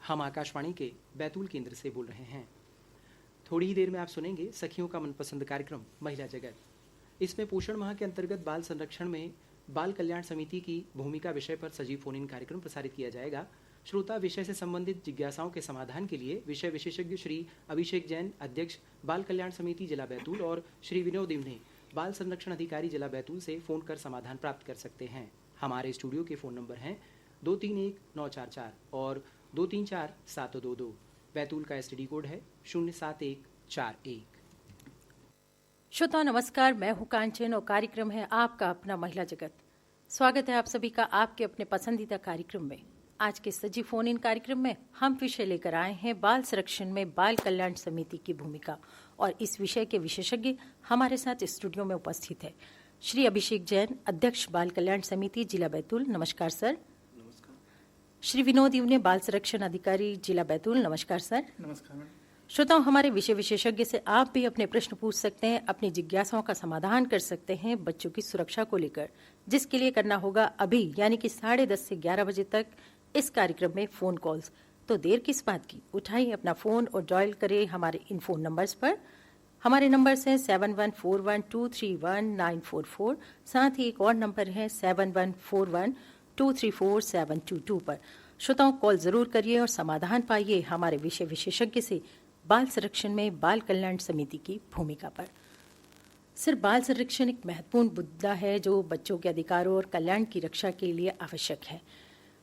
हम आकाशवाणी के बैतूल केंद्र से बोल रहे हैं। थोड़ी ही देर में आप सुनेंगे सखियों का मनपसंद कार्यक्रम महिला जगत। इसमें पोषण माह के अंतर्गत बाल संरक्षण में बाल कल्याण समिति की भूमिका विषय पर सजीव फोन इन कार्यक्रम प्रसारित किया जाएगा। श्रोता विषय से संबंधित जिज्ञासाओं के समाधान के लिए विषय विशेषज्ञ श्री अभिषेक जैन, अध्यक्ष बाल कल्याण समिति जिला बैतूल, और श्री विनोद इवने, बाल संरक्षण अधिकारी जिला बैतूल से फोन कर समाधान प्राप्त कर सकते हैं। हमारे स्टूडियो के फ़ोन नंबर हैं 231-944 और 234-722। बैतूल का एसटीडी कोड है 07141। श्रोताओं नमस्कार, मैं हूं कांचन और कार्यक्रम है आपका अपना महिला जगत। स्वागत है आप सभी का आपके अपने पसंदीदा कार्यक्रम में। आज के सजीव फोन इन कार्यक्रम में हम विषय लेकर आए हैं बाल संरक्षण में बाल कल्याण समिति की भूमिका, और इस विषय के विशेषज्ञ हमारे साथ स्टूडियो में उपस्थित है श्री अभिषेक जैन, अध्यक्ष बाल कल्याण समिति जिला बैतूल। नमस्कार सर। नमस्कार। श्री विनोद इवने, बाल संरक्षण अधिकारी जिला बैतूल। नमस्कार सर। नमस्कार मैडम। श्रोताओं, हमारे विषय विशेषज्ञ से आप भी अपने प्रश्न पूछ सकते हैं, अपनी जिज्ञासाओं का समाधान कर सकते हैं बच्चों की सुरक्षा को लेकर, जिसके लिए करना होगा अभी यानी कि 10:30 से 11 बजे तक इस कार्यक्रम में फोन कॉल्स। तो देर किस बात की, उठाइए अपना फोन और डायल करें हमारे इन फोन नंबर्स पर। हमारे नंबर्स हैं 7141231944, साथ ही एक और नंबर है 7141234722 पर। श्रोताओं, कॉल जरूर करिए और समाधान पाइए हमारे विषय विशेषज्ञ से बाल संरक्षण में बाल कल्याण समिति की भूमिका पर। सर, बाल संरक्षण एक महत्वपूर्ण मुद्दा है जो बच्चों के अधिकारों और कल्याण की रक्षा के लिए आवश्यक है।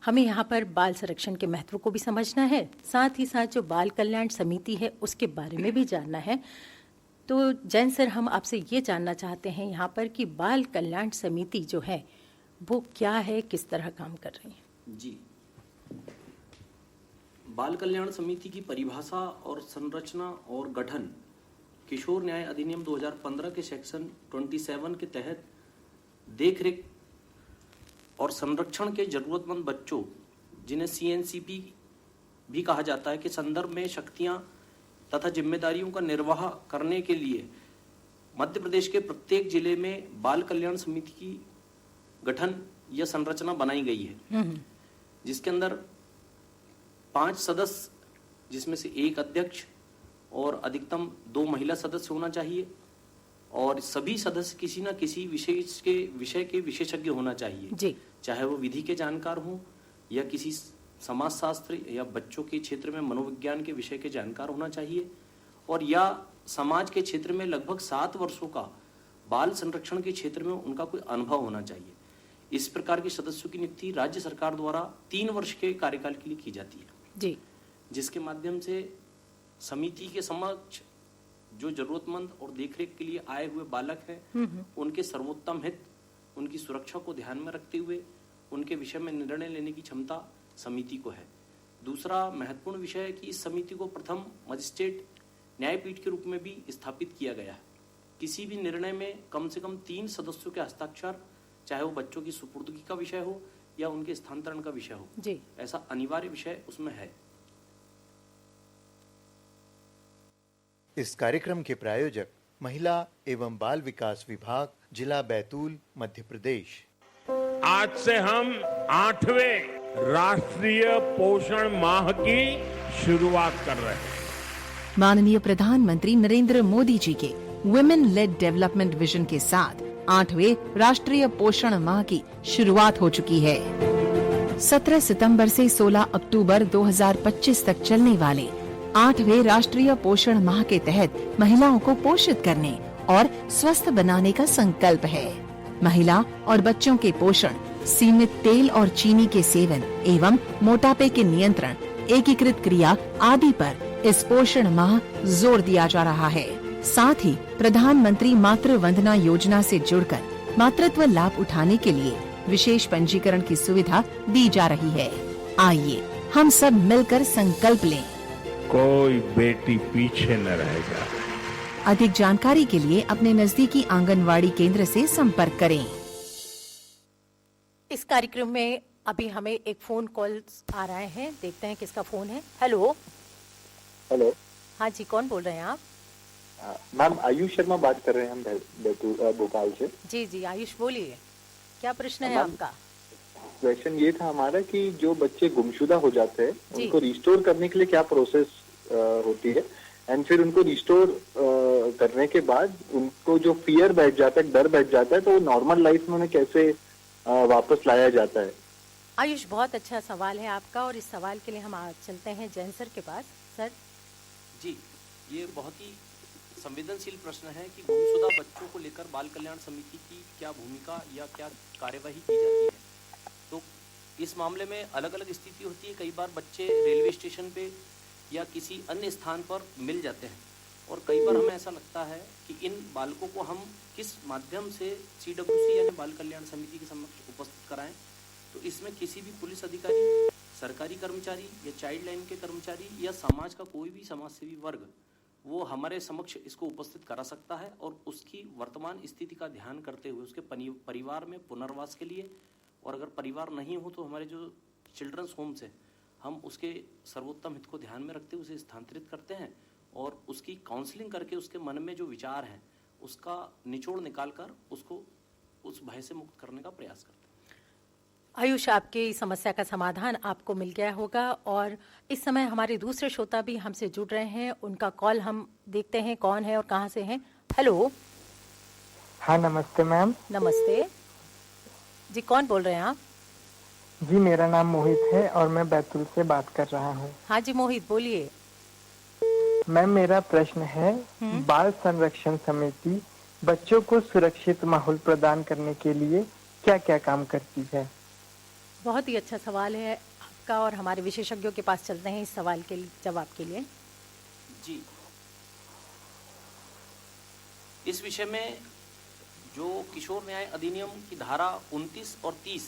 हमें यहाँ पर बाल संरक्षण के महत्व को भी समझना है, साथ ही साथ जो बाल कल्याण समिति है उसके बारे में भी जानना है। तो जैन सर, हम आपसे ये जानना चाहते हैं यहाँ पर कि बाल कल्याण समिति जो है वो क्या है, किस तरह काम कर रही है? जी, बाल कल्याण समिति की परिभाषा और संरचना और गठन किशोर न्याय अधिनियम 2015 के सेक्शन 27 के तहत देखरेख और संरक्षण के जरूरतमंद बच्चों, जिन्हें CNCP भी कहा जाता है, के संदर्भ में शक्तियां तथा जिम्मेदारियों का निर्वाह करने के लिए मध्य प्रदेश के प्रत्येक जिले में बाल कल्याण समिति की गठन या संरचना बनाई गई है, जिसके अंदर 5 सदस्य, जिसमें से 1 अध्यक्ष और अधिकतम 2 महिला सदस्य होना चाहिए, और सभी सदस्य किसी न किसी विषय के विशेषज्ञ होना चाहिए जी। चाहे वो विधि के जानकार हों या किसी समाजशास्त्र या बच्चों के क्षेत्र में मनोविज्ञान के विषय के जानकार होना चाहिए, और या समाज के क्षेत्र में लगभग 7 वर्षों का बाल संरक्षण के क्षेत्र में उनका कोई अनुभव होना चाहिए। इस प्रकार के सदस्यों की नियुक्ति राज्य सरकार द्वारा 3 वर्ष के कार्यकाल के लिए की जाती है जी, जिसके माध्यम से समिति के समक्ष जो जरूरतमंद और देखरेख के लिए आए हुए बालक हैं, उनके सर्वोत्तम हित, उनकी सुरक्षा को ध्यान में रखते हुए उनके विषय में निर्णय लेने की क्षमता समिति को है। दूसरा महत्वपूर्ण विषय है कि इस समिति को प्रथम मजिस्ट्रेट न्यायपीठ के रूप में भी स्थापित किया गया है। किसी भी निर्णय में कम से कम 3 सदस्यों के हस्ताक्षर, चाहे वो बच्चों की सुपुर्दगी का विषय हो या उनके स्थानांतरण का विषय हो जी, ऐसा अनिवार्य विषय उसमें है। इस कार्यक्रम के प्रायोजक महिला एवं बाल विकास विभाग, जिला बैतूल, मध्य प्रदेश। आज से हम 8वें राष्ट्रीय पोषण माह की शुरुआत कर रहे हैं। माननीय प्रधानमंत्री नरेंद्र मोदी जी के वुमेन लेड डेवलपमेंट विजन के साथ 8वें राष्ट्रीय पोषण माह की शुरुआत हो चुकी है। 17 सितंबर से 16 अक्टूबर 2025 तक चलने वाले 8वें राष्ट्रीय पोषण माह के तहत महिलाओं को पोषित करने और स्वस्थ बनाने का संकल्प है। महिला और बच्चों के पोषण, सीमित तेल और चीनी के सेवन एवं मोटापे के नियंत्रण, एकीकृत क्रिया आदि पर इस पोषण माह जोर दिया जा रहा है। साथ ही प्रधानमंत्री मातृ वंदना योजना से जुड़कर मातृत्व लाभ उठाने के लिए विशेष पंजीकरण की सुविधा दी जा रही है। आइए हम सब मिलकर संकल्प लें, कोई बेटी पीछे न रह जाए। अधिक जानकारी के लिए अपने नजदीकी आंगनवाड़ी केंद्र से संपर्क करें। इस कार्यक्रम में अभी हमें एक फोन कॉल आ रहे हैं, देखते हैं किसका फोन है। हेलो। हेलो। हाँ जी, कौन बोल रहे हैं आप? मैम आयुष शर्मा बात कर रहे हैं हम भोपाल से। जी जी आयुष, बोलिए, क्या प्रश्न है आपका? क्वेश्चन ये था हमारा कि जो बच्चे गुमशुदा हो जाते हैं जी। उनको रिस्टोर करने के लिए क्या प्रोसेस होती है, एंड फिर उनको रिस्टोर करने के बाद उनको जो फियर बैठ जाता है, डर बैठ जाता है, तो नॉर्मल लाइफ में उन्हें कैसे वापस लाया जाता है? आयुष, बहुत अच्छा सवाल है आपका, और इस सवाल के लिए हम आज चलते हैं जैन सर के पास। सर जी, ये बहुत ही संवेदनशील प्रश्न है कि गुमशुदा बच्चों को लेकर बाल कल्याण समिति की क्या भूमिका या क्या कार्यवाही की जाती है। तो इस मामले में अलग अलग स्थिति होती है। कई बार बच्चे रेलवे स्टेशन पे या किसी अन्य स्थान पर मिल जाते हैं, और कई बार हमें ऐसा लगता है कि इन बालकों को हम किस माध्यम से CWC यानी बाल कल्याण समिति के समक्ष उपस्थित कराएं। तो इसमें किसी भी पुलिस अधिकारी, सरकारी कर्मचारी या चाइल्ड लाइन के कर्मचारी या समाज का कोई भी समाजसेवी वर्ग वो हमारे समक्ष इसको उपस्थित करा सकता है, और उसकी वर्तमान स्थिति का ध्यान करते हुए उसके परिवार में पुनर्वास के लिए, और अगर परिवार नहीं हो तो हमारे जो चिल्ड्रंस होम्स है हम उसके सर्वोत्तम हित को ध्यान में रखते हुए उसे स्थानांतरित करते हैं, और उसकी काउंसलिंग करके उसके मन में जो विचार हैं उसका निचोड़ निकाल कर उसको उस भय से मुक्त करने का प्रयास करते हैं। आयुष, आपकी समस्या का समाधान आपको मिल गया होगा, और इस समय हमारे दूसरे श्रोता भी हमसे जुड़ रहे हैं। उनका कॉल हम देखते हैं कौन है और कहाँ से हैं। हेलो। हाँ, नमस्ते मैम। नमस्ते जी, कौन बोल रहे हैं आप? जी, मेरा नाम मोहित है और मैं बैतूल से बात कर रहा हूँ। हाँ जी मोहित, बोलिए। मैम, मेरा प्रश्न है, बाल संरक्षण समिति बच्चों को सुरक्षित माहौल प्रदान करने के लिए क्या क्या काम करती है? बहुत ही अच्छा सवाल है आपका, और हमारे विशेषज्ञों के पास चलते हैं इस सवाल के जवाब के लिए। जी, इस विषय में जो किशोर न्याय अधिनियम की धारा 29 और 30,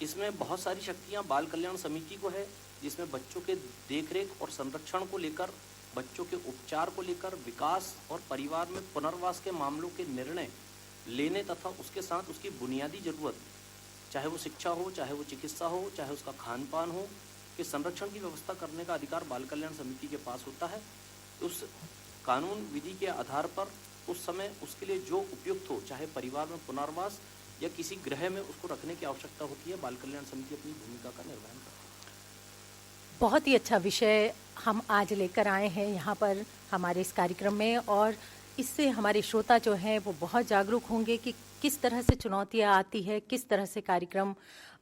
इसमें बहुत सारी शक्तियां बाल कल्याण समिति को है, जिसमें बच्चों के देखरेख और संरक्षण को लेकर, बच्चों के उपचार को लेकर, विकास और परिवार में पुनर्वास के मामलों के निर्णय लेने तथा उसके साथ उसकी बुनियादी जरूरत, चाहे वो शिक्षा हो, चाहे वो चिकित्सा हो, चाहे उसका खान पान हो, के संरक्षण की व्यवस्था करने का अधिकार बाल कल्याण समिति के पास होता है। उस कानून विधि के आधार पर उस समय उसके लिए जो उपयुक्त हो, चाहे परिवार में पुनर्वास या किसी गृह में उसको रखने की आवश्यकता होती है, बाल कल्याण समिति अपनी भूमिका का निर्वहन करती है। बहुत ही अच्छा विषय हम आज लेकर आए हैं यहाँ पर हमारे इस कार्यक्रम में, और इससे हमारे श्रोता जो हैं वो बहुत जागरूक होंगे कि किस तरह से चुनौतियाँ आती है, किस तरह से कार्यक्रम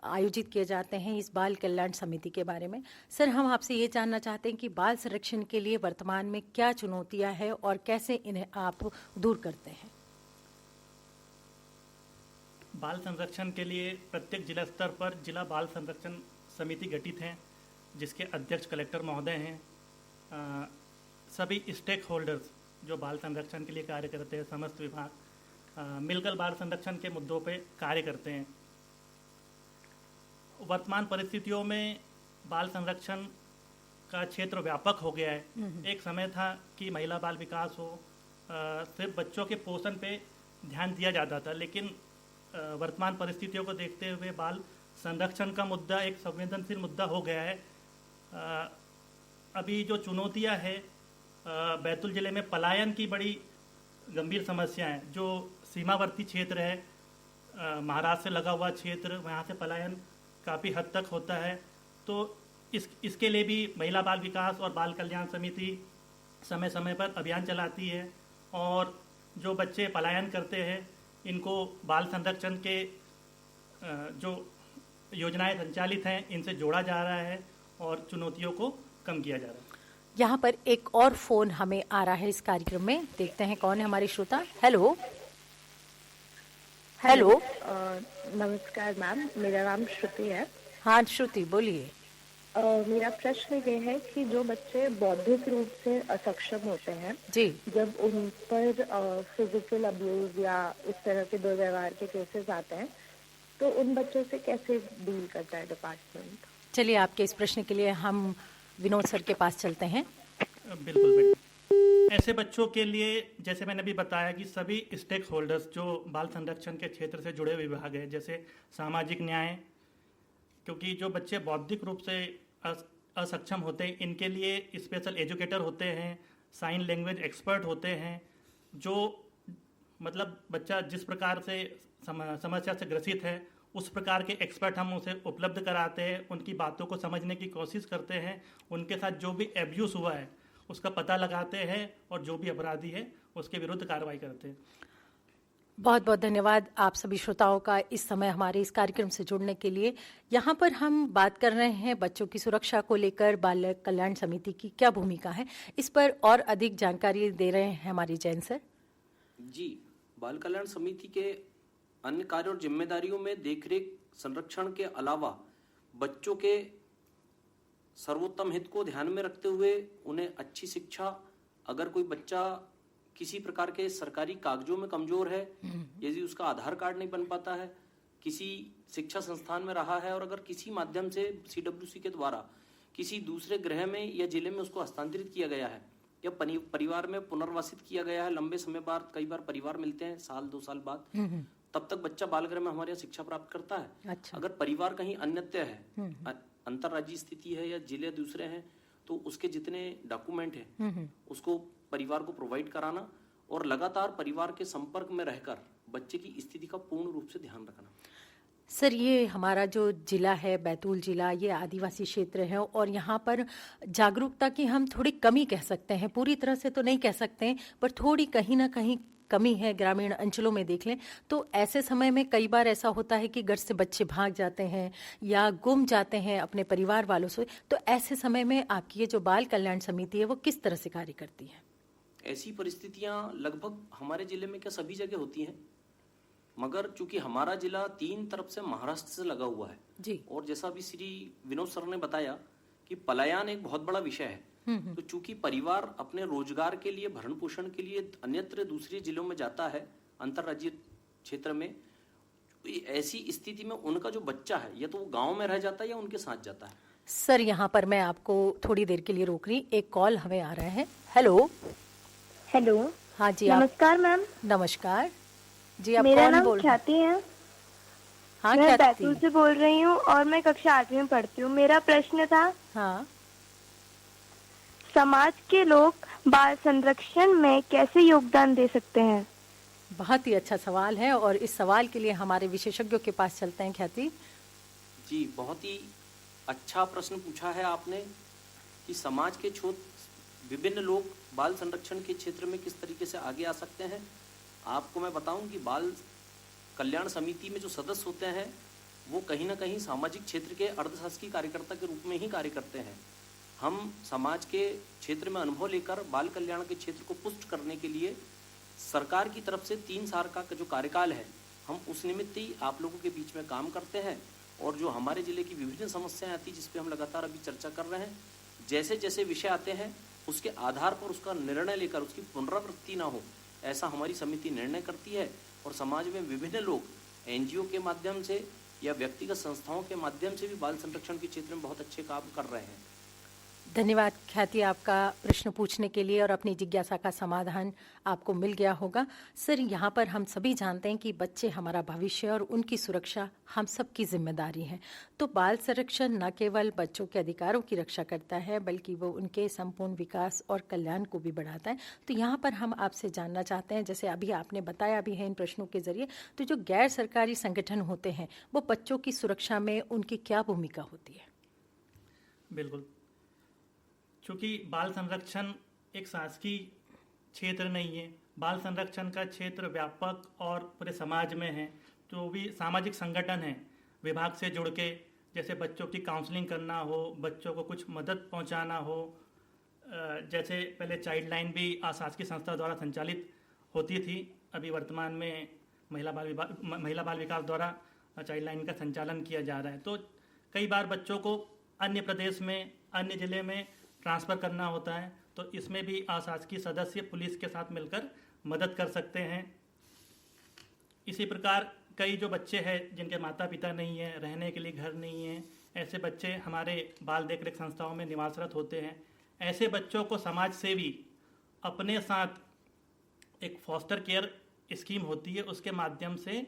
आयोजित किए जाते हैं इस बाल कल्याण समिति के बारे में। सर, हम आपसे ये जानना चाहते हैं कि बाल संरक्षण के लिए वर्तमान में क्या चुनौतियाँ हैं और कैसे इन्हें आप दूर करते हैं? बाल संरक्षण के लिए प्रत्येक जिला स्तर पर जिला बाल संरक्षण समिति गठित है, जिसके अध्यक्ष कलेक्टर महोदय हैं। सभी स्टेक होल्डर्स जो बाल संरक्षण के लिए कार्य करते हैं, समस्त विभाग मिलकर बाल संरक्षण के मुद्दों पे कार्य करते हैं। वर्तमान परिस्थितियों में बाल संरक्षण का क्षेत्र व्यापक हो गया है। एक समय था कि महिला बाल विकास हो, सिर्फ बच्चों के पोषण पे ध्यान दिया जाता था, लेकिन वर्तमान परिस्थितियों को देखते हुए बाल संरक्षण का मुद्दा एक संवेदनशील मुद्दा हो गया है। अभी जो चुनौतियां है, बैतूल जिले में पलायन की बड़ी गंभीर समस्या है। जो सीमावर्ती क्षेत्र है, महाराष्ट्र से लगा हुआ क्षेत्र, वहाँ से पलायन काफ़ी हद तक होता है। तो इसके लिए भी महिला बाल विकास और बाल कल्याण समिति समय समय पर अभियान चलाती है, और जो बच्चे पलायन करते हैं इनको बाल संरक्षण के जो योजनाएं संचालित हैं इनसे जोड़ा जा रहा है और चुनौतियों को कम किया जा रहा है। यहाँ पर एक और फोन हमें आ रहा है इस कार्यक्रम में, देखते हैं कौन है हमारे श्रोता। हेलो। हेलो। नमस्कार मैम, मेरा नाम श्रुति है। हाँ श्रुति, बोलिए। मेरा प्रश्न ये है कि जो बच्चे बौद्धिक रूप से असक्षम होते हैं जी, जब उन पर फिजिकल अब्यूज या इस तरह के दुर्व्यवहार के केसेस आते हैं तो उन बच्चों से कैसे डील करता है डिपार्टमेंट? चलिए आपके इस प्रश्न के लिए हम विनोद सर के पास चलते हैं। बिल्कुल बेटा, ऐसे बच्चों के लिए जैसे मैंने अभी बताया कि सभी स्टेक होल्डर्स जो बाल संरक्षण के क्षेत्र से जुड़े हुए विभाग हैं, जैसे सामाजिक न्याय, क्योंकि जो बच्चे बौद्धिक रूप से असक्षम होते हैं इनके लिए स्पेशल एजुकेटर होते हैं, साइन लैंग्वेज एक्सपर्ट होते हैं, जो मतलब बच्चा जिस प्रकार से समस्या से ग्रसित है उस प्रकार के एक्सपर्ट हम उसे उपलब्ध कराते हैं, उनकी बातों को समझने की कोशिश करते हैं, उनके साथ जो भी एब्यूज़ हुआ है उसका पता लगाते हैं और जो भी अपराधी है उसके विरुद्ध कार्रवाई करते हैं। बहुत बहुत धन्यवाद आप सभी श्रोताओं का इस समय हमारे इस कार्यक्रम से जुड़ने के लिए। यहाँ पर हम बात कर रहे हैं बच्चों की सुरक्षा को लेकर बाल कल्याण समिति की क्या भूमिका है। इस पर और अधिक जानकारी दे रहे हैं हमारे जैन सर। जी, बाल कल्याण समिति के अन्य कार्य और जिम्मेदारियों में देखरेख संरक्षण के अलावा बच्चों के सर्वोत्तम हित को ध्यान में रखते हुए उन्हें अच्छी शिक्षा, अगर कोई बच्चा किसी प्रकार के सरकारी कागजों में कमजोर है, यदि उसका आधार कार्ड नहीं बन पाता है, किसी शिक्षा संस्थान में रहा है और अगर किसी माध्यम से CWC के द्वारा किसी दूसरे गृह में या जिले में उसको हस्तांतरित किया गया है या परिवार में पुनर्वासित किया गया है, लंबे समय बाद कई बार परिवार मिलते हैं साल 2 साल बाद, तब तक बच्चा बाल गृह में हमारे यहाँ शिक्षा प्राप्त करता है। अच्छा। अगर परिवार कहीं अन्यत्र है, अंतर्राज्यीय स्थिति है या जिले दूसरे हैं, तो उसके जितने डॉक्यूमेंट हैं उसको परिवार को प्रोवाइड कराना और लगातार परिवार के संपर्क में रहकर बच्चे की स्थिति का पूर्ण रूप से ध्यान रखना। सर, ये हमारा जो जिला है बैतूल जिला, ये आदिवासी क्षेत्र है और यहाँ पर जागरूकता की हम थोड़ी कमी कह सकते हैं, पूरी तरह से तो नहीं कह सकते, पर थोड़ी कहीं ना कहीं कमी है। ग्रामीण अंचलों में देख लें तो ऐसे समय में कई बार ऐसा होता है कि घर से बच्चे भाग जाते हैं या गुम जाते हैं अपने परिवार वालों से। तो ऐसे समय में आपकी ये जो बाल कल्याण समिति है वो किस तरह से कार्य करती है? ऐसी परिस्थितियां लगभग हमारे जिले में क्या सभी जगह होती हैं, मगर चूंकि हमारा जिला 3 तरफ से महाराष्ट्र से लगा हुआ है जी, और जैसा भी श्री विनोद सर ने बताया कि पलायन एक बहुत बड़ा विषय है, तो चूंकि परिवार अपने रोजगार के लिए, भरण पोषण के लिए अन्यत्र दूसरे जिलों में जाता है अंतर्राज्यीय क्षेत्र में, ऐसी स्थिति में उनका जो बच्चा है या तो वो गांव में रह जाता है या उनके साथ जाता है। सर यहाँ पर मैं आपको थोड़ी देर के लिए रोक रही, एक कॉल हमें आ रहा है। हेलो। हेलो। हाँ जी, नमस्कार मैम। नमस्कार जी, आप मेरा कौन नाम बोल? ख्याति है। हाँ, मैं ख्याति बैतूल से बोल रही हूँ और मैं कक्षा 8वीं में पढ़ती हूँ। मेरा प्रश्न था, हाँ, समाज के लोग बाल संरक्षण में कैसे योगदान दे सकते हैं? बहुत ही अच्छा सवाल है और इस सवाल के लिए हमारे विशेषज्ञों के पास चलते हैं। ख्याति जी, बहुत ही अच्छा प्रश्न पूछा है आपने कि समाज के विभिन्न लोग बाल संरक्षण के क्षेत्र में किस तरीके से आगे आ सकते हैं। आपको मैं बताऊं कि बाल कल्याण समिति में जो सदस्य होते हैं वो कहीं ना कहीं सामाजिक क्षेत्र के अर्धशासकीय कार्यकर्ता के रूप में ही कार्य करते हैं। हम समाज के क्षेत्र में अनुभव लेकर बाल कल्याण के क्षेत्र को पुष्ट करने के लिए सरकार की तरफ से 3 साल का जो कार्यकाल है, हम उस निमित्त ही आप लोगों के बीच में काम करते हैं और जो हमारे जिले की विभिन्न समस्याएं आती जिस पे हम लगातार अभी चर्चा कर रहे हैं, जैसे जैसे विषय आते हैं उसके आधार पर उसका निर्णय लेकर उसकी पुनरावृत्ति ना हो, ऐसा हमारी समिति निर्णय करती है और समाज में विभिन्न लोग NGO के माध्यम से या व्यक्तिगत संस्थाओं के माध्यम से भी बाल संरक्षण के क्षेत्र में बहुत अच्छे काम कर रहे हैं। धन्यवाद ख्याति, आपका प्रश्न पूछने के लिए और अपनी जिज्ञासा का समाधान आपको मिल गया होगा। सर, यहाँ पर हम सभी जानते हैं कि बच्चे हमारा भविष्य और उनकी सुरक्षा हम सबकी जिम्मेदारी है। तो बाल संरक्षण न केवल बच्चों के अधिकारों की रक्षा करता है बल्कि वो उनके संपूर्ण विकास और कल्याण को भी बढ़ाता है। तो यहाँ पर हम आपसे जानना चाहते हैं, जैसे अभी आपने बताया भी है इन प्रश्नों के जरिए, तो जो गैर सरकारी संगठन होते हैं वो बच्चों की सुरक्षा में उनकी क्या भूमिका होती है? बिल्कुल, चूँकि बाल संरक्षण एक शासकीय क्षेत्र नहीं है, बाल संरक्षण का क्षेत्र व्यापक और पूरे समाज में है। तो भी सामाजिक संगठन है विभाग से जुड़ के, जैसे बच्चों की काउंसलिंग करना हो, बच्चों को कुछ मदद पहुंचाना हो, जैसे पहले चाइल्ड लाइन भी अशासकीय संस्था द्वारा संचालित होती थी, अभी वर्तमान में महिला बाल विकास द्वारा चाइल्ड लाइन का संचालन किया जा रहा है। तो कई बार बच्चों को अन्य प्रदेश में, अन्य जिले में ट्रांसफ़र करना होता है, तो इसमें भी अशासकीय सदस्य पुलिस के साथ मिलकर मदद कर सकते हैं। इसी प्रकार कई जो बच्चे हैं जिनके माता पिता नहीं हैं, रहने के लिए घर नहीं है, ऐसे बच्चे हमारे बाल देखरेख संस्थाओं में निवासरत होते हैं। ऐसे बच्चों को समाज सेवी अपने साथ एक फॉस्टर केयर स्कीम होती है, उसके माध्यम से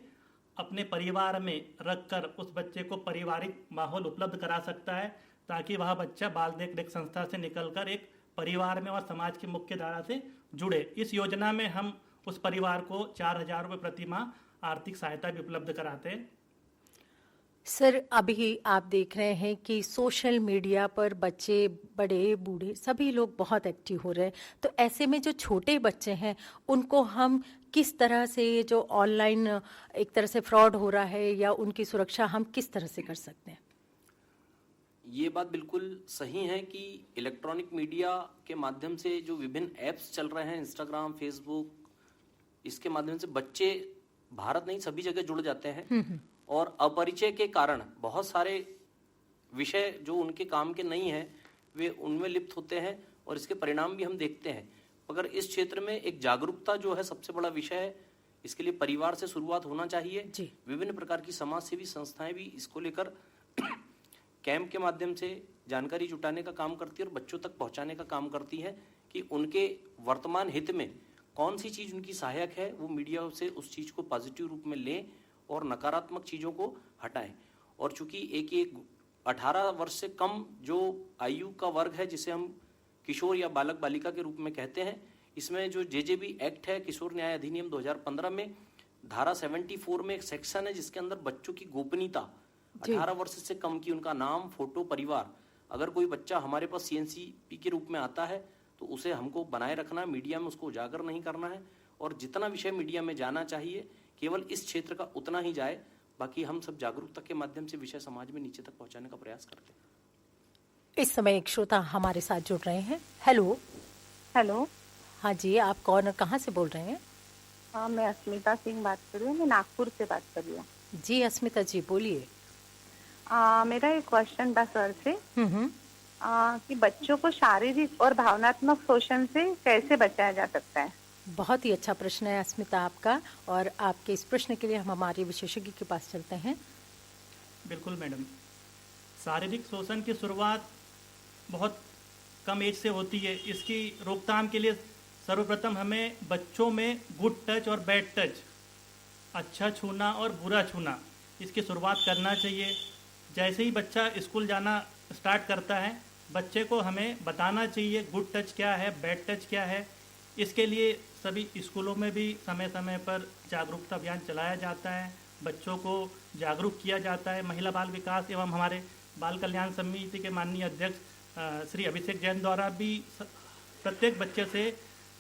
अपने परिवार में रखकर उस बच्चे को पारिवारिक माहौल उपलब्ध करा सकता है, ताकि वह बच्चा बाल देखरेख संस्था से निकलकर एक परिवार में और समाज की मुख्य धारा से जुड़े। इस योजना में हम उस परिवार को 4,000 रुपये प्रति माह आर्थिक सहायता भी उपलब्ध कराते हैं। सर, अभी आप देख रहे हैं कि सोशल मीडिया पर बच्चे, बड़े, बूढ़े सभी लोग बहुत एक्टिव हो रहे हैं। तो ऐसे में जो छोटे बच्चे हैं उनको हम किस तरह से, जो ऑनलाइन एक तरह से फ्रॉड हो रहा है, या उनकी सुरक्षा हम किस तरह से कर सकते हैं? ये बात बिल्कुल सही है कि इलेक्ट्रॉनिक मीडिया के माध्यम से जो विभिन्न ऐप्स चल रहे हैं, इंस्टाग्राम, फेसबुक, इसके माध्यम से बच्चे भारत नहीं सभी जगह जुड़ जाते हैं और अपरिचय के कारण बहुत सारे विषय जो उनके काम के नहीं हैं वे उनमें लिप्त होते हैं और इसके परिणाम भी हम देखते हैं। मगर इस क्षेत्र में एक जागरूकता जो है सबसे बड़ा विषय है। इसके लिए परिवार से शुरुआत होना चाहिए। विभिन्न प्रकार की समाज सेवी संस्थाएं भी इसको लेकर कैंप के माध्यम से जानकारी जुटाने का काम करती है और बच्चों तक पहुंचाने का काम करती है कि उनके वर्तमान हित में कौन सी चीज उनकी सहायक है, वो मीडिया से उस चीज को पॉजिटिव रूप में लें और नकारात्मक चीजों को हटाएं। और चूंकि एक 18 वर्ष से कम जो आयु का वर्ग है, जिसे हम किशोर या बालक बालिका के रूप में कहते हैं, इसमें जो जेजेबी एक्ट है, किशोर न्याय अधिनियम 2015 में धारा 74 में एक सेक्शन है जिसके अंदर बच्चों की गोपनीयता, 18 वर्ष से कम की, उनका नाम, फोटो, परिवार, अगर कोई बच्चा हमारे पास सीएनसीपी के रूप में आता है तो उसे हमको बनाए रखना है, मीडिया में उसको उजागर नहीं करना है और जितना विषय मीडिया में जाना चाहिए केवल इस क्षेत्र का उतना ही जाए। बाकी हम सब जागरूकता के माध्यम से विषय समाज में नीचे तक पहुंचाने का प्रयास करते हैं। इस समय एक श्रोता हमारे साथ जुड़ रहे हैं। हेलो। हेलो। हाँ जी, आप कौन और कहाँ से बोल रहे हैं? हाँ, मैं अस्मिता सिंह बात कर रही हूँ, मैं नागपुर से बात कर रही हूँ। जी अस्मिता जी, बोलिए। मेरा एक क्वेश्चन था सर से कि बच्चों को शारीरिक और भावनात्मक शोषण से कैसे बचाया जा सकता है? बहुत ही अच्छा प्रश्न है अस्मिता आपका, और आपके इस प्रश्न के लिए हम हमारे विशेषज्ञ के पास चलते हैं। बिल्कुल मैडम, शारीरिक शोषण की शुरुआत बहुत कम एज से होती है। इसकी रोकथाम के लिए सर्वप्रथम हमें बच्चों में गुड टच और बैड टच, अच्छा छूना और बुरा छूना, इसकी शुरुआत करना चाहिए। जैसे ही बच्चा स्कूल जाना स्टार्ट करता है, बच्चे को हमें बताना चाहिए गुड टच क्या है, बैड टच क्या है। इसके लिए सभी स्कूलों में भी समय समय पर जागरूकता अभियान चलाया जाता है, बच्चों को जागरूक किया जाता है। महिला बाल विकास एवं हमारे बाल कल्याण समिति के माननीय अध्यक्ष श्री अभिषेक जैन द्वारा भी प्रत्येक बच्चे से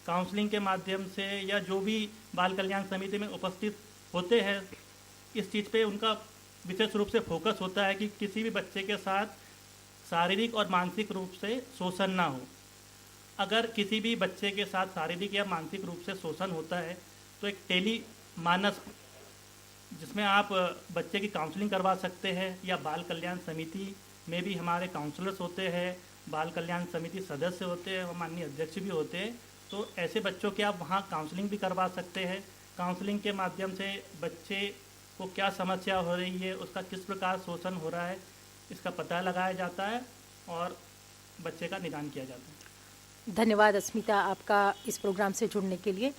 काउंसलिंग के माध्यम से, या जो भी बाल कल्याण समिति में उपस्थित होते हैं, इस चीज़ पे उनका विशेष रूप से फोकस होता है कि किसी भी बच्चे के साथ शारीरिक और मानसिक रूप से शोषण ना हो। अगर किसी भी बच्चे के साथ शारीरिक या मानसिक रूप से शोषण होता है तो एक टेली मानस, जिसमें आप बच्चे की काउंसलिंग करवा सकते हैं, या बाल कल्याण समिति में भी हमारे काउंसलर्स होते हैं, बाल कल्याण समिति सदस्य होते हैं और माननीय अध्यक्ष भी होते हैं। तो ऐसे बच्चों की आप वहाँ काउंसलिंग भी करवा सकते हैं। काउंसलिंग के माध्यम से बच्चे को क्या समस्या हो रही है, उसका किस प्रकार शोषण हो रहा है, इसका पता लगाया जाता है और बच्चे का निदान किया जाता है। धन्यवाद अस्मिता आपका इस प्रोग्राम से जुड़ने के लिए।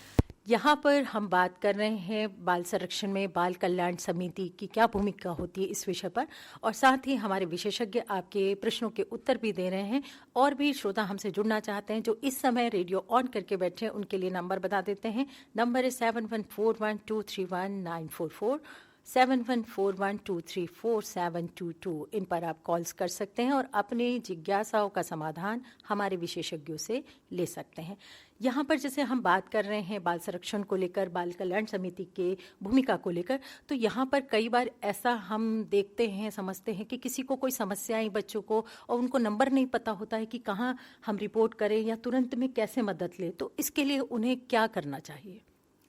यहाँ पर हम बात कर रहे हैं बाल संरक्षण में बाल कल्याण समिति की क्या भूमिका होती है इस विषय पर, और साथ ही हमारे विशेषज्ञ आपके प्रश्नों के उत्तर भी दे रहे हैं। और भी श्रोता हमसे जुड़ना चाहते हैं जो इस समय रेडियो ऑन करके बैठे हैं, उनके लिए नंबर बता देते हैं। नंबर है 7141231944, 7141234722। इन पर आप कॉल्स कर सकते हैं और अपनी जिज्ञासाओं का समाधान हमारे विशेषज्ञों से ले सकते हैं। यहाँ पर जैसे हम बात कर रहे हैं बाल संरक्षण को लेकर, बाल कल्याण समिति के भूमिका को लेकर, तो यहाँ पर कई बार ऐसा हम देखते हैं, समझते हैं कि किसी को कोई समस्या आई बच्चों को और उनको नंबर नहीं पता होता है कि कहाँ हम रिपोर्ट करें या तुरंत में कैसे मदद लें। तो इसके लिए उन्हें क्या करना चाहिए?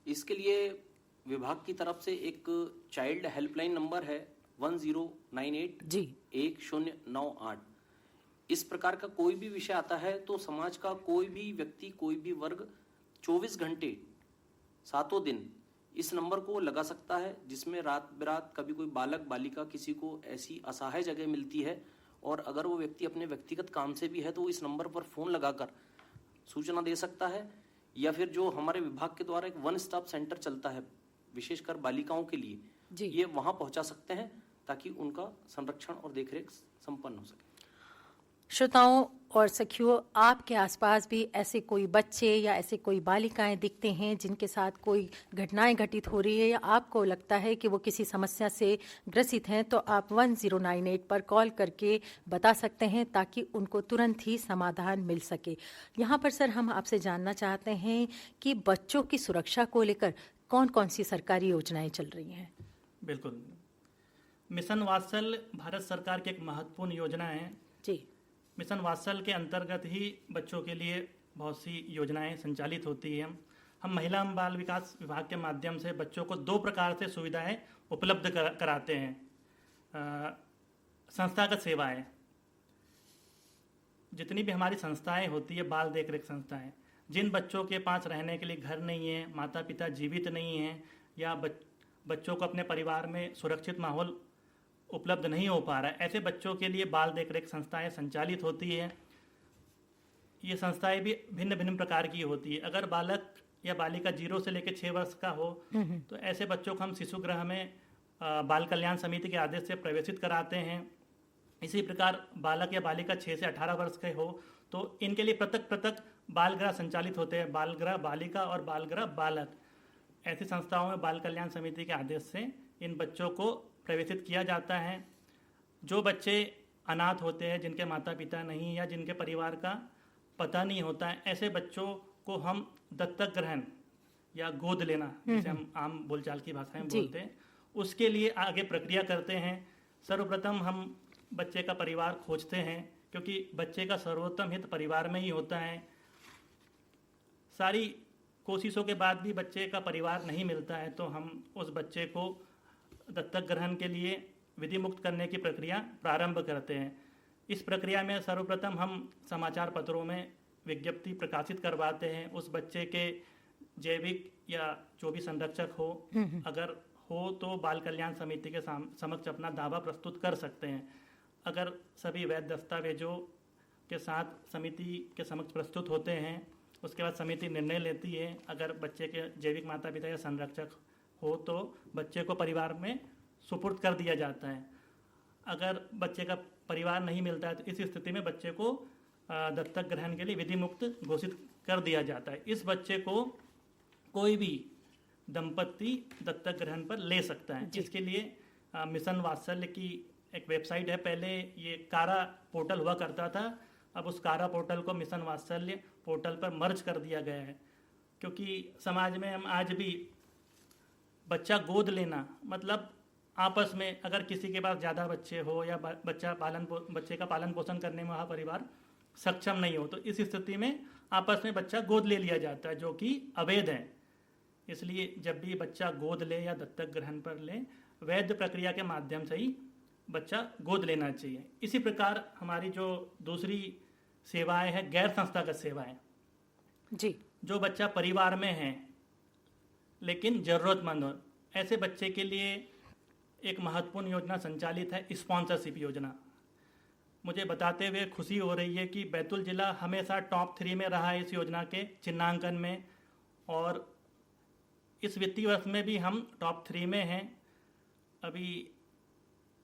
इसके लिए विभाग की तरफ से एक चाइल्ड हेल्पलाइन नंबर है 1098 जी 1098। इस प्रकार का कोई भी विषय आता है तो समाज का कोई भी व्यक्ति, कोई भी वर्ग 24 घंटे 7 दिन इस नंबर को लगा सकता है, जिसमें रात बिरात कभी कोई बालक बालिका किसी को ऐसी असहाय जगह मिलती है और अगर वो व्यक्ति अपने व्यक्तिगत काम से भी है तो इस नंबर पर फोन लगाकर सूचना दे सकता है। या फिर जो हमारे विभाग के द्वारा एक वन स्टॉप सेंटर चलता है विशेषकर बालिकाओं के लिए, ये वहां पहुंचा सकते हैं ताकि उनका संरक्षण और देखरेख संपन्न हो सके। श्रोताओं और सखियों, आपके आसपास भी ऐसे कोई बच्चे या ऐसे कोई बालिकाएं दिखते हैं जिनके साथ कोई घटनाएं घटित हो रही है या आपको लगता है कि वो किसी समस्या से ग्रसित हैं, तो आप 1098 पर कॉल करके बता सकते हैं ताकि उनको तुरंत ही समाधान मिल सके। यहाँ पर सर हम आपसे जानना चाहते हैं कि बच्चों की सुरक्षा को लेकर कौन कौन सी सरकारी योजनाएं चल रही हैं? बिल्कुल, मिशन वात्सल्य भारत सरकार की एक महत्वपूर्ण योजना है जी। मिशन वात्सल्य के अंतर्गत ही बच्चों के लिए बहुत सी योजनाएं संचालित होती हैं। हम महिला एवं बाल विकास विभाग के माध्यम से बच्चों को 2 प्रकार से सुविधाएं उपलब्ध कराते हैं। संस्थागत सेवाएं, जितनी भी हमारी संस्थाएं होती है, बाल देखरेख संस्थाएं, जिन बच्चों के पास रहने के लिए घर नहीं है, माता पिता जीवित नहीं हैं या बच्चों को अपने परिवार में सुरक्षित माहौल उपलब्ध नहीं हो पा रहा है, ऐसे बच्चों के लिए बाल देखरेख संस्थाएं संचालित होती है। ये संस्थाएं भी भिन्न भिन्न प्रकार की होती है। अगर बालक या बालिका 0 से लेकर 6 वर्ष का हो तो ऐसे बच्चों को हम शिशु गृह में बाल कल्याण समिति के आदेश से प्रवेशित कराते हैं। इसी प्रकार बालक या बालिका 6 से 18 वर्ष के हो तो इनके लिए पृथक पृथक बाल गृह संचालित होते हैं, बाल गृह बालिका और बाल गृह बालक। ऐसी संस्थाओं में बाल कल्याण समिति के आदेश से इन बच्चों को प्रवेशित किया जाता है। जो बच्चे अनाथ होते हैं, जिनके माता पिता नहीं या जिनके परिवार का पता नहीं होता है, ऐसे बच्चों को हम दत्तक ग्रहण या गोद लेना, जिसे हम आम बोलचाल की भाषा में बोलते हैं, उसके लिए आगे प्रक्रिया करते हैं। सर्वप्रथम हम बच्चे का परिवार खोजते हैं, क्योंकि बच्चे का सर्वोत्तम हित परिवार में ही होता है। सारी कोशिशों के बाद भी बच्चे का परिवार नहीं मिलता है तो हम उस बच्चे को दत्तक ग्रहण के लिए विधि मुक्त करने की प्रक्रिया प्रारंभ करते हैं। इस प्रक्रिया में सर्वप्रथम हम समाचार पत्रों में विज्ञप्ति प्रकाशित करवाते हैं। उस बच्चे के जैविक या जो भी संरक्षक हो, अगर हो तो बाल कल्याण समिति के समक्ष अपना दावा प्रस्तुत कर सकते हैं। अगर सभी वैध दस्तावेजों के साथ समिति के समक्ष प्रस्तुत होते हैं, उसके बाद समिति निर्णय लेती है। अगर बच्चे के जैविक माता पिता या संरक्षक हो तो बच्चे को परिवार में सुपुर्द कर दिया जाता है। अगर बच्चे का परिवार नहीं मिलता है तो इस स्थिति में बच्चे को दत्तक ग्रहण के लिए विधि मुक्त घोषित कर दिया जाता है। इस बच्चे को कोई भी दंपति दत्तक ग्रहण पर ले सकता है। इसके लिए मिशन वात्सल्य की एक वेबसाइट है। पहले ये कारा पोर्टल हुआ करता था, अब उस कारा पोर्टल को मिशन वात्सल्य पोर्टल पर मर्ज कर दिया गया है। क्योंकि समाज में हम आज भी बच्चा गोद लेना मतलब आपस में अगर किसी के पास ज़्यादा बच्चे हो या बच्चे का पालन पोषण करने में वह परिवार सक्षम नहीं हो तो इस स्थिति में आपस में बच्चा गोद ले लिया जाता है, जो कि अवैध है। इसलिए जब भी बच्चा गोद ले या दत्तक ग्रहण पर ले, वैध प्रक्रिया के माध्यम से ही बच्चा गोद लेना चाहिए। इसी प्रकार हमारी जो दूसरी सेवाएं हैं गैर संस्थागत सेवाएं जी। जो बच्चा परिवार में है लेकिन ज़रूरतमंद हो, ऐसे बच्चे के लिए एक महत्वपूर्ण योजना संचालित है, स्पॉन्सरशिप योजना। मुझे बताते हुए खुशी हो रही है कि बैतूल जिला हमेशा टॉप 3 में रहा है इस योजना के चिन्हांकन में, और इस वित्तीय वर्ष में भी हम टॉप 3 में हैं। अभी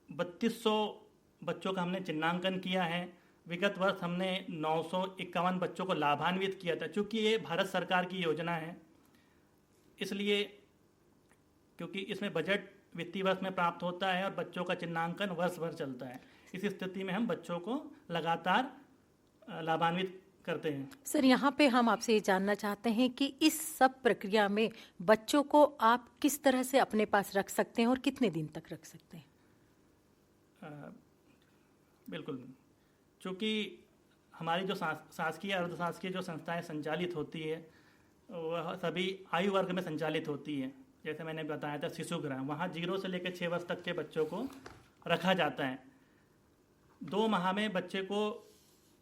3200 बच्चों का हमने चिन्हांकन किया है। विगत वर्ष हमने 951 बच्चों को लाभान्वित किया था। चूँकि ये भारत सरकार की योजना है, इसलिए क्योंकि इसमें बजट वित्तीय वर्ष में प्राप्त होता है और बच्चों का चिन्हांकन वर्ष भर चलता है, इस स्थिति में हम बच्चों को लगातार लाभान्वित करते हैं। सर, यहाँ पे हम आपसे ये जानना चाहते हैं कि इस सब प्रक्रिया में बच्चों को आप किस तरह से अपने पास रख सकते हैं और कितने दिन तक रख सकते हैं? बिल्कुल, चूँकि हमारी जो शासकीय अर्धशासकीय जो संस्थाएं संचालित होती है वह सभी आयु वर्ग में संचालित होती है। जैसे मैंने बताया था शिशु गृह, वहाँ 0 से लेकर 6 वर्ष तक के बच्चों को रखा जाता है। 2 माह में बच्चे को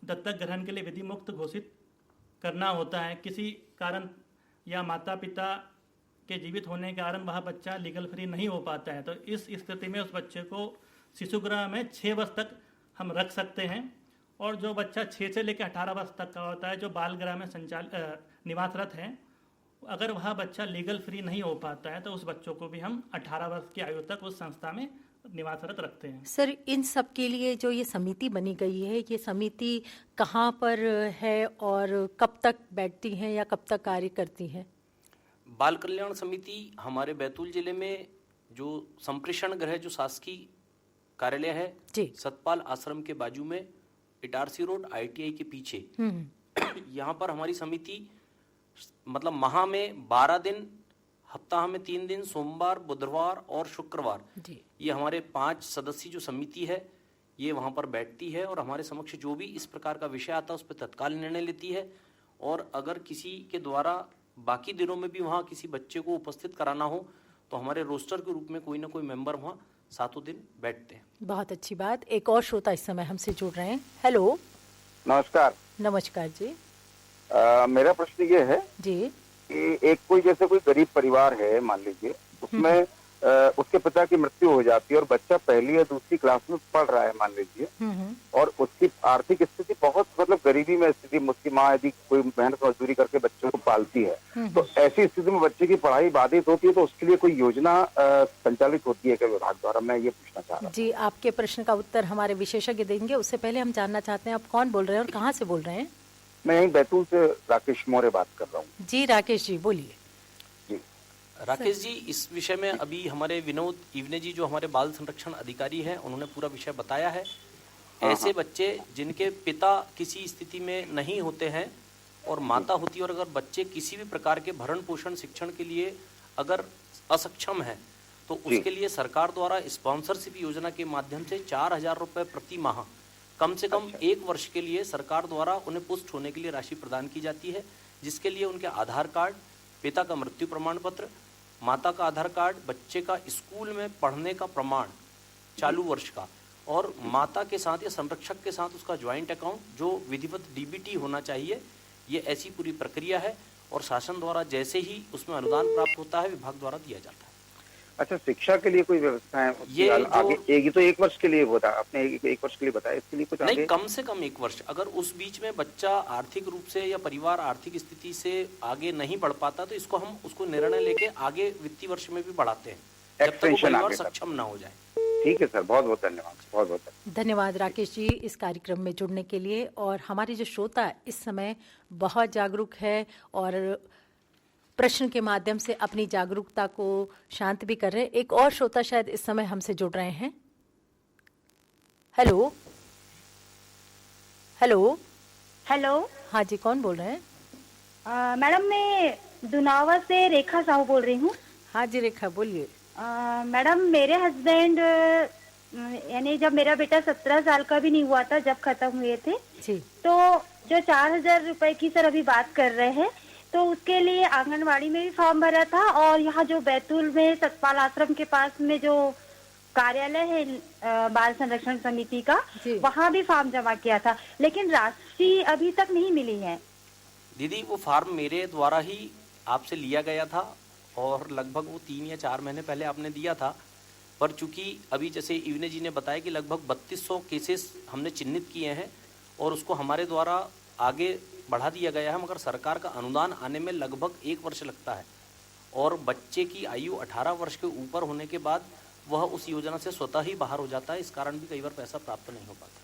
दत्तक ग्रहण के लिए विधि मुक्त घोषित करना होता है। किसी कारण या माता पिता के जीवित होने के कारण वह बच्चा लीगल फ्री नहीं हो पाता है, तो इस स्थिति में उस बच्चे को शिशु गृह में 6 वर्ष तक हम रख सकते हैं। और जो बच्चा 6 से लेकर 18 वर्ष तक का होता है, जो बाल गृह में निवासरत है, अगर वह बच्चा लीगल फ्री नहीं हो पाता है तो उस बच्चों को भी हम 18 वर्ष की आयु तक उस संस्था में निवासरत रखते हैं। सर, इन सब के लिए जो ये समिति बनी गई है, ये समिति कहाँ पर है और कब तक बैठती हैं या कब तक कार्य करती हैं? बाल कल्याण समिति हमारे बैतूल जिले में जो संप्रेषण गृह जो शासकीय कार्यालय है जी, सतपाल आश्रम के बाजू में इटारसी रोड ITI के पीछे, यहाँ पर हमारी समिति मतलब माह में 12 दिन, हफ्ता में 3 दिन, सोमवार, बुधवार और शुक्रवार, ये हमारे 5 सदस्यीय जो समिति है ये वहाँ पर बैठती है और हमारे समक्ष जो भी इस प्रकार का विषय आता है उस पर तत्काल निर्णय लेती है। और अगर किसी के द्वारा बाकी दिनों में भी वहाँ किसी बच्चे को उपस्थित कराना हो तो हमारे रोस्टर के रूप में कोई ना कोई मेंबर वहाँ 7 दिन बैठते हैं। बहुत अच्छी बात। एक और श्रोता इस समय हमसे जुड़ रहे हैं। हेलो, नमस्कार। नमस्कार जी। मेरा प्रश्न ये है जी कि एक कोई जैसे कोई गरीब परिवार है, मान लीजिए उसमें उसके पिता की मृत्यु हो जाती है और बच्चा पहली या दूसरी क्लास में पढ़ रहा है मान लीजिए, और उसकी आर्थिक स्थिति बहुत मतलब गरीबी में स्थिति, उसकी माँ यदि कोई मेहनत मजदूरी करके बच्चों को पालती है, तो ऐसी स्थिति में बच्चे की पढ़ाई बाधित होती है, तो उसके लिए कोई योजना संचालित होती है क्या विभाग द्वारा? मैं ये पूछना चाह रहा हूँ। जी, आपके प्रश्न का उत्तर हमारे विशेषज्ञ देंगे। उससे पहले हम जानना चाहते हैं आप कौन बोल रहे हैं और कहाँ से बोल रहे हैं? मैं यहीं बैतूल से राकेश मौर्य बात कर रहा हूँ। जी राकेश जी, बोलिए। राकेश जी, इस विषय में अभी हमारे विनोद ईवने जी जो हमारे बाल संरक्षण अधिकारी हैं उन्होंने पूरा विषय बताया है। ऐसे बच्चे जिनके पिता किसी स्थिति में नहीं होते हैं और माता होती है, और अगर बच्चे किसी भी प्रकार के भरण पोषण शिक्षण के लिए अगर असक्षम है तो उसके लिए सरकार द्वारा स्पॉन्सरशिप योजना के माध्यम से 4,000 रुपये प्रति माह कम से कम 1 वर्ष के लिए सरकार द्वारा उन्हें पुष्ट होने के लिए राशि प्रदान की जाती है, जिसके लिए उनके आधार कार्ड, पिता का मृत्यु प्रमाण पत्र, माता का आधार कार्ड, बच्चे का स्कूल में पढ़ने का प्रमाण चालू वर्ष का, और माता के साथ या संरक्षक के साथ उसका ज्वाइंट अकाउंट जो विधिवत DBT होना चाहिए, ये ऐसी पूरी प्रक्रिया है। और शासन द्वारा जैसे ही उसमें अनुदान प्राप्त होता है विभाग द्वारा दिया जाता है। अच्छा, शिक्षा के लिए कोई व्यवस्था है? ये आगे ये तो 1 वर्ष के लिए होता है, आपने 1 वर्ष के लिए बताया, इसके लिए कुछ नहीं आगे? कम से कम 1 वर्ष। अगर उस बीच में बच्चा आर्थिक रूप से या परिवार आर्थिक स्थिति से आगे नहीं बढ़ पाता तो इसको हम उसको निर्णय लेके आगे वित्तीय वर्ष में भी बढ़ाते हैं जब तक वो परिवार सक्षम ना हो जाए। ठीक है सर, बहुत बहुत धन्यवाद। बहुत बहुत धन्यवाद राकेश जी इस कार्यक्रम में जुड़ने के लिए। और हमारे जो श्रोता इस समय बहुत जागरूक है और प्रश्न के माध्यम से अपनी जागरूकता को शांत भी कर रहे हैं। एक और श्रोता शायद इस समय हमसे जुड़ रहे हैं। Hello hello hello. हाँ जी, कौन बोल रहे हैं? मैडम, मैं दुनावा से रेखा साहू बोल रही हूँ। हाँ जी रेखा, बोलिए। मैडम, मेरे हस्बैंड यानी जब मेरा बेटा 17 साल का भी नहीं हुआ था जब खत्म हुए थे जी, तो जो 4,000 रुपए की सर अभी बात कर रहे हैं, तो उसके लिए आंगनवाड़ी में भी फॉर्म भरा था और यहाँ जो बैतूल में सतपाल आश्रम के पास में जो कार्यालय है बाल संरक्षण समिति का, वहाँ भी फॉर्म जमा किया था, लेकिन राशि अभी तक नहीं मिली है। दीदी, वो फॉर्म मेरे द्वारा ही आपसे लिया गया था और लगभग वो 3 या 4 महीने पहले आपने दिया था, पर चूंकि अभी जैसे ईवने जी ने बताया कि लगभग 3200 केसेस हमने चिन्हित किए हैं और उसको हमारे द्वारा आगे बढ़ा दिया गया है, मगर सरकार का अनुदान आने में लगभग 1 वर्ष लगता है और बच्चे की आयु 18 वर्ष के ऊपर होने के बाद वह उस योजना से स्वतः ही बाहर हो जाता है। इस कारण भी कई बार पैसा प्राप्त नहीं हो पाता।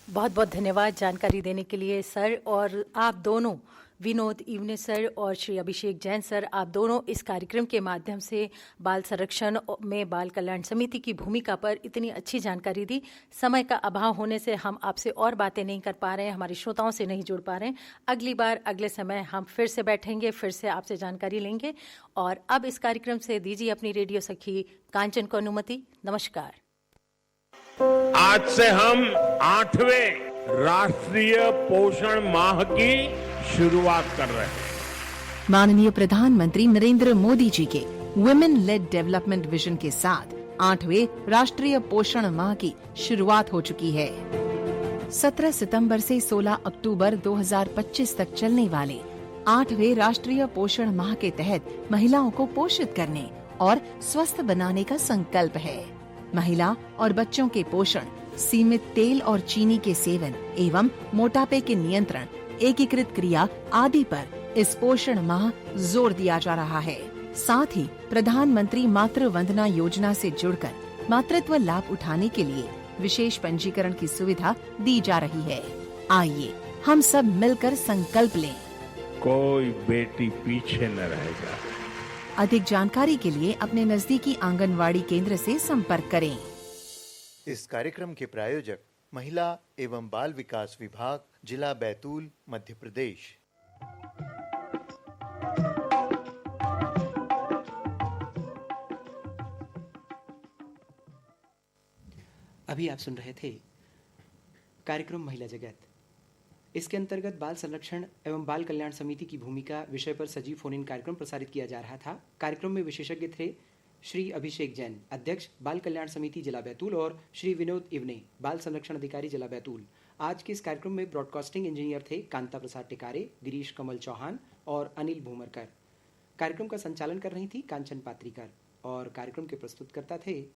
बहुत बहुत धन्यवाद जानकारी देने के लिए सर। और आप दोनों, विनोद ईवने सर और श्री अभिषेक जैन सर, आप दोनों इस कार्यक्रम के माध्यम से बाल संरक्षण में बाल कल्याण समिति की भूमिका पर इतनी अच्छी जानकारी दी। समय का अभाव होने से हम आपसे और बातें नहीं कर पा रहे हैं, हमारे श्रोताओं से नहीं जुड़ पा रहे हैं। अगली बार अगले समय हम फिर से बैठेंगे, फिर से आपसे जानकारी लेंगे। और अब इस कार्यक्रम से दीजिए अपनी रेडियो सखी कांचन को अनुमति। नमस्कार। आज से हम 8वें राष्ट्रीय पोषण माह की शुरुआत कर रहे हैं। माननीय प्रधानमंत्री नरेंद्र मोदी जी के वुमेन लेड डेवलपमेंट विजन के साथ 8वें राष्ट्रीय पोषण माह की शुरुआत हो चुकी है। 17 सितंबर से 16 अक्टूबर 2025 तक चलने वाले 8वें राष्ट्रीय पोषण माह के तहत महिलाओं को पोषित करने और स्वस्थ बनाने का संकल्प है। महिला और बच्चों के पोषण, सीमित तेल और चीनी के सेवन एवं मोटापे के नियंत्रण, एकीकृत क्रिया आदि पर इस पोषण माह जोर दिया जा रहा है। साथ ही प्रधानमंत्री मातृ वंदना योजना से जुड़कर मातृत्व लाभ उठाने के लिए विशेष पंजीकरण की सुविधा दी जा रही है। आइए हम सब मिलकर संकल्प लें। कोई बेटी पीछे न रह जाए। अधिक जानकारी के लिए अपने नजदीकी आंगनवाड़ी केंद्र से संपर्क करें। इस कार्यक्रम के प्रायोजक महिला एवं बाल विकास विभाग, जिला बैतूल, मध्य प्रदेश। अभी आप सुन रहे थे कार्यक्रम महिला जगत। इसके अंतर्गत बाल संरक्षण एवं बाल कल्याण समिति की भूमिका विषय पर सजीव फोन इन कार्यक्रम प्रसारित किया जा रहा था। कार्यक्रम में विशेषज्ञ थे श्री अभिषेक जैन, अध्यक्ष बाल कल्याण समिति जिला बैतूल, और श्री विनोद इवने, बाल संरक्षण अधिकारी जिला बैतूल। आज के इस कार्यक्रम में ब्रॉडकास्टिंग इंजीनियर थे कांता प्रसाद टिकारे, गिरीश कमल चौहान और अनिल भूमरकर। कार्यक्रम का संचालन कर रही थी कांचन पात्रीकर और कार्यक्रम के प्रस्तुतकर्ता थे